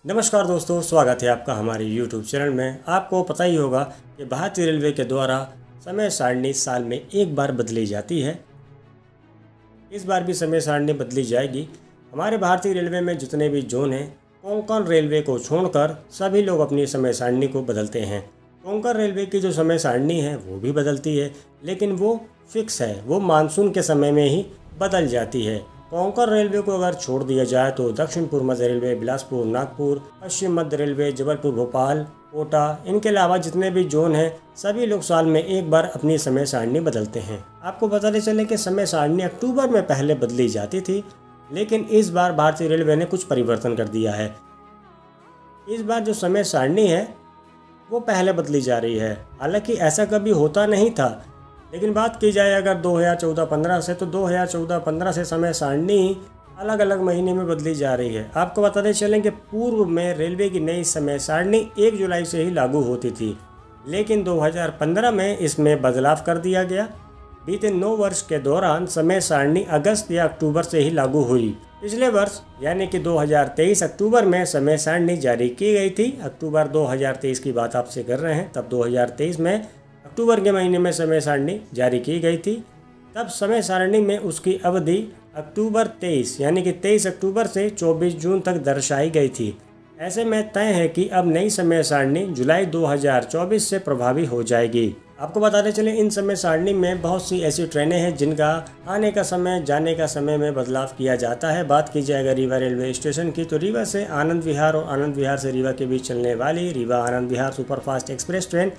नमस्कार दोस्तों, स्वागत है आपका हमारे YouTube चैनल में। आपको पता ही होगा कि भारतीय रेलवे के द्वारा समय सारणी साल में एक बार बदली जाती है। इस बार भी समय सारणी बदली जाएगी। हमारे भारतीय रेलवे में जितने भी जोन हैं, कोंकण रेलवे को छोड़कर सभी लोग अपनी समय सारणी को बदलते हैं। कोंकण रेलवे की जो समय सारणी है वो भी बदलती है, लेकिन वो फिक्स है, वो मानसून के समय में ही बदल जाती है। कोंकण रेलवे को अगर छोड़ दिया जाए तो दक्षिण पूर्व मध्य रेलवे बिलासपुर नागपुर, पश्चिम मध्य रेलवे जबलपुर भोपाल कोटा, इनके अलावा जितने भी जोन हैं सभी लोग साल में एक बार अपनी समय सारणी बदलते हैं। आपको बताते चले कि समय सारणी अक्टूबर में पहले बदली जाती थी, लेकिन इस बार भारतीय रेलवे ने कुछ परिवर्तन कर दिया है। इस बार जो समय सारणी है वो पहले बदली जा रही है। हालांकि ऐसा कभी होता नहीं था, लेकिन बात की जाए अगर 2014-15 से, तो 2014-15 से समय सारणी अलग अलग महीने में बदली जा रही है। आपको बताते चलें कि पूर्व में रेलवे की नई समय सारणी 1 जुलाई से ही लागू होती थी, लेकिन 2015 में इसमें बदलाव कर दिया गया। बीते 9 वर्ष के दौरान समय सारणी अगस्त या अक्टूबर से ही लागू हुई। पिछले वर्ष यानी कि 2023 अक्टूबर में समय सारणी जारी की गई थी। अक्टूबर 2023 की बात आपसे कर रहे हैं, तब 2023 में अक्टूबर के महीने में समय सारणी जारी की गई थी। तब समय सारणी में उसकी अवधि अक्टूबर 23 यानी कि 23 अक्टूबर से 24 जून तक दर्शाई गई थी। ऐसे में तय है कि अब नई समय सारणी जुलाई 2024 से प्रभावी हो जाएगी। आपको बताते चले इन समय सारणी में बहुत सी ऐसी ट्रेनें हैं जिनका आने का समय जाने का समय में बदलाव किया जाता है। बात की जाए अगर रीवा रेलवे स्टेशन की, तो रीवा से आनंद विहार और आनंद विहार से रीवा के बीच चलने वाली Rewa Anand Vihar superfast express train,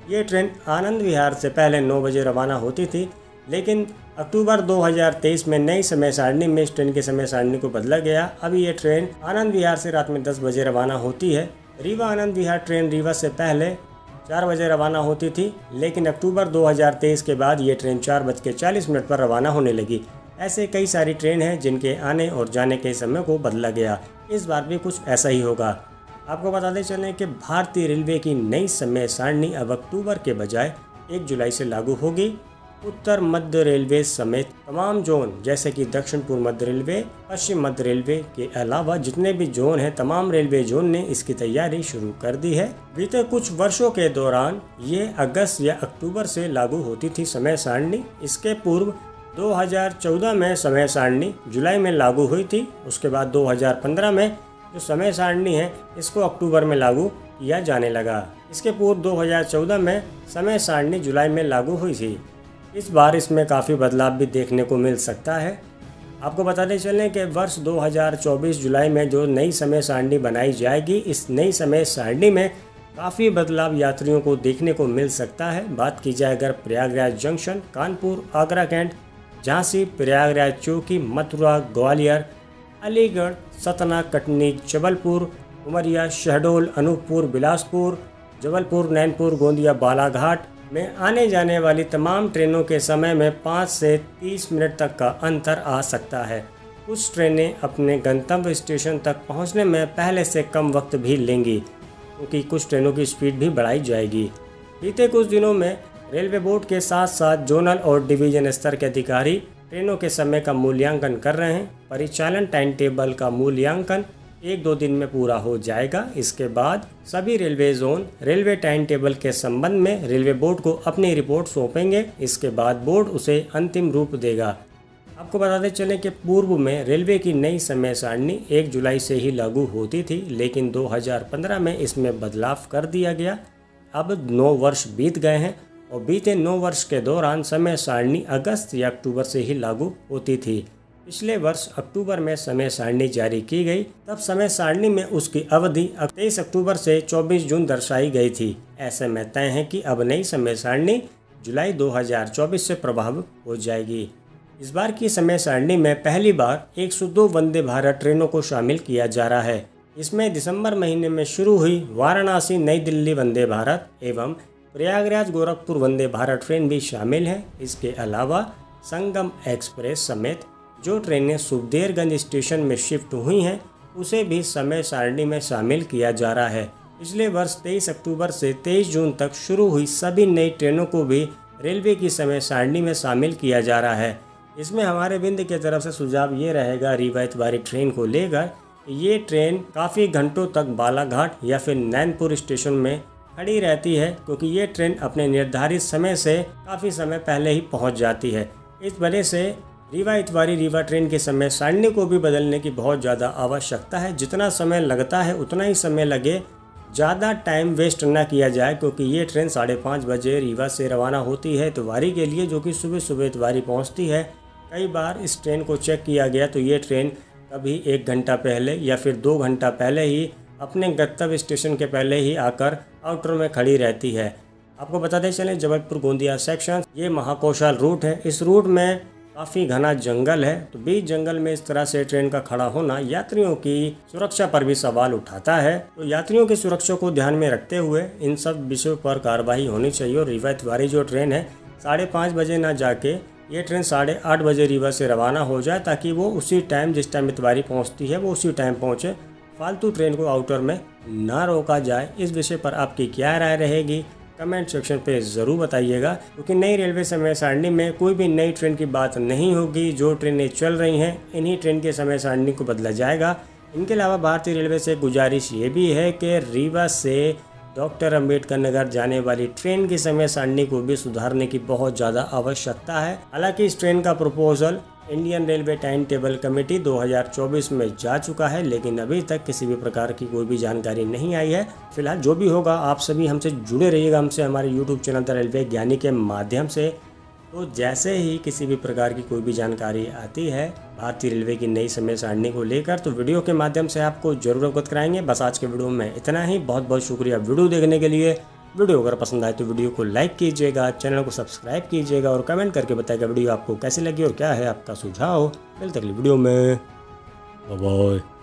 ये ट्रेन आनंद विहार से पहले 9 बजे रवाना होती थी, लेकिन अक्टूबर 2023 में नई समय सारणी में इस ट्रेन की समय सारणी को बदला गया। अभी ये ट्रेन आनंद विहार से रात में 10 बजे रवाना होती है। रीवा आनंद विहार ट्रेन रीवा से पहले 4 बजे रवाना होती थी, लेकिन अक्टूबर 2023 के बाद ये ट्रेन 4:40 पर रवाना होने लगी। ऐसे कई सारी ट्रेन हैं जिनके आने और जाने के समय को बदला गया। इस बार भी कुछ ऐसा ही होगा। आपको बताते चलें कि भारतीय रेलवे की नई समय सारणी अब अक्टूबर के बजाय 1 जुलाई से लागू होगी। उत्तर मध्य रेलवे समेत तमाम जोन जैसे कि दक्षिण पूर्व मध्य रेलवे, पश्चिम मध्य रेलवे के अलावा जितने भी जोन हैं, तमाम रेलवे जोन ने इसकी तैयारी शुरू कर दी है। बीते कुछ वर्षों के दौरान ये अगस्त या अक्टूबर से लागू होती थी समय सारणी। इसके पूर्व 2014 में समय सारणी जुलाई में लागू हुई थी। उसके बाद 2015 में जो समय सारणी है इसको अक्टूबर में लागू किया जाने लगा। इसके पूर्व 2014 में समय सारणी जुलाई में लागू हुई थी। इस बार इसमें काफ़ी बदलाव भी देखने को मिल सकता है। आपको बताते चलें कि वर्ष 2024 जुलाई में जो नई समय सारणी बनाई जाएगी, इस नई समय सारणी में काफ़ी बदलाव यात्रियों को देखने को मिल सकता है। बात की जाए अगर प्रयागराज जंक्शन, कानपुर, आगरा कैंट, झांसी, प्रयागराज चौकी, मथुरा, ग्वालियर, अलीगढ़, सतना, कटनी, जबलपुर, उमरिया, शहडोल, अनूपपुर, बिलासपुर, जबलपुर, नैनपुर, गोंदिया, बालाघाट में आने जाने वाली तमाम ट्रेनों के समय में 5 से 30 मिनट तक का अंतर आ सकता है। कुछ ट्रेनें अपने गंतव्य स्टेशन तक पहुंचने में पहले से कम वक्त भी लेंगी, क्योंकि कुछ ट्रेनों की स्पीड भी बढ़ाई जाएगी। बीते कुछ दिनों में रेलवे बोर्ड के साथ साथ जोनल और डिवीजन स्तर के अधिकारी ट्रेनों के समय का मूल्यांकन कर रहे हैं। परिचालन टाइम टेबल का मूल्यांकन 1-2 दिन में पूरा हो जाएगा। इसके बाद सभी railway zone railway time table के संबंध में रेलवे बोर्ड को अपनी रिपोर्ट सौंपेंगे। इसके बाद बोर्ड उसे अंतिम रूप देगा। आपको बताते चलें कि पूर्व में रेलवे की नई समय सारणी 1 जुलाई से ही लागू होती थी, लेकिन 2015 में इसमें बदलाव कर दिया गया। अब 9 वर्ष बीत गए हैं और बीते 9 वर्ष के दौरान समय सारणी अगस्त या अक्टूबर से ही लागू होती थी। पिछले वर्ष अक्टूबर में समय सारणी जारी की गई, तब समय सारणी में उसकी अवधि 23 अक्टूबर से 24 जून दर्शाई गई थी। ऐसे में तय है कि अब नई समय सारणी जुलाई 2024 से प्रभावित हो जाएगी। इस बार की समय सारणी में पहली बार 102 वंदे भारत ट्रेनों को शामिल किया जा रहा है। इसमें दिसंबर महीने में शुरू हुई वाराणसी नई दिल्ली वंदे भारत एवं प्रयागराज गोरखपुर वंदे भारत ट्रेन भी शामिल है। इसके अलावा संगम एक्सप्रेस समेत जो ट्रेनें सुखदेवगंज स्टेशन में शिफ्ट हुई हैं उसे भी समय सारणी में शामिल किया जा रहा है। पिछले वर्ष 23 अक्टूबर से 23 जून तक शुरू हुई सभी नई ट्रेनों को भी रेलवे की समय सारणी में शामिल किया जा रहा है। इसमें हमारे बिंद की तरफ से सुझाव ये रहेगा रीवा इतवारी ट्रेन को लेकर ये ट्रेन काफ़ी घंटों तक बालाघाट या फिर नैनपुर स्टेशन में खड़ी रहती है, क्योंकि ये ट्रेन अपने निर्धारित समय से काफ़ी समय पहले ही पहुंच जाती है। इस वजह से रीवा इतवारी रीवा ट्रेन के समय सारणी को भी बदलने की बहुत ज़्यादा आवश्यकता है। जितना समय लगता है उतना ही समय लगे, ज़्यादा टाइम वेस्ट ना किया जाए, क्योंकि ये ट्रेन 5:30 बजे रीवा से रवाना होती है इतवारी के लिए, जो कि सुबह सुबह इतवारी पहुंचती है। कई बार इस ट्रेन को चेक किया गया तो ये ट्रेन कभी 1 घंटा पहले या फिर 2 घंटा पहले ही अपने गंतव्य स्टेशन के पहले ही आकर आउटर में खड़ी रहती है। आपको बताते चलें, जबलपुर गोंदिया सेक्शन ये महाकोशल रूट है। इस रूट में काफ़ी घना जंगल है, तो बीच जंगल में इस तरह से ट्रेन का खड़ा होना यात्रियों की सुरक्षा पर भी सवाल उठाता है। तो यात्रियों की सुरक्षा को ध्यान में रखते हुए इन सब विषयों पर कार्रवाई होनी चाहिए। और रीवा इतवारी जो ट्रेन है 5:30 बजे ना जाके ये ट्रेन 8:30 बजे रीवा से रवाना हो जाए, ताकि वो उसी टाइम जिस टाइम इतवारी पहुँचती है वो उसी टाइम पहुँचे, फालतू ट्रेन को आउटर में ना रोका जाए। इस विषय पर आपकी क्या राय रहेगी कमेंट सेक्शन पे ज़रूर बताइएगा, क्योंकि नई रेलवे समय सारणी में कोई भी नई ट्रेन की बात नहीं होगी। जो ट्रेनें चल रही हैं इन्हीं ट्रेन के समय सारणी को बदला जाएगा। इनके अलावा भारतीय रेलवे से गुजारिश ये भी है कि रीवा से डॉक्टर अंबेडकर नगर जाने वाली ट्रेन की समय सारणी को भी सुधारने की बहुत ज़्यादा आवश्यकता है। हालांकि इस ट्रेन का proposal Indian railway time table committee 2024 में जा चुका है, लेकिन अभी तक किसी भी प्रकार की कोई भी जानकारी नहीं आई है। फिलहाल जो भी होगा आप सभी हमसे जुड़े रहिएगा, हमसे हमारे YouTube चैनल द रेलवे ज्ञानी के माध्यम से। तो जैसे ही किसी भी प्रकार की कोई भी जानकारी आती है भारतीय रेलवे की नई समय सारणी को लेकर, तो वीडियो के माध्यम से आपको जरूर अवगत कराएंगे। बस आज के वीडियो में इतना ही। बहुत बहुत शुक्रिया वीडियो देखने के लिए। वीडियो अगर पसंद आए तो वीडियो को लाइक कीजिएगा, चैनल को सब्सक्राइब कीजिएगा और कमेंट करके बताइएगा वीडियो आपको कैसी लगी और क्या है आपका सुझाव। मिलते अगली वीडियो में। Bye bye.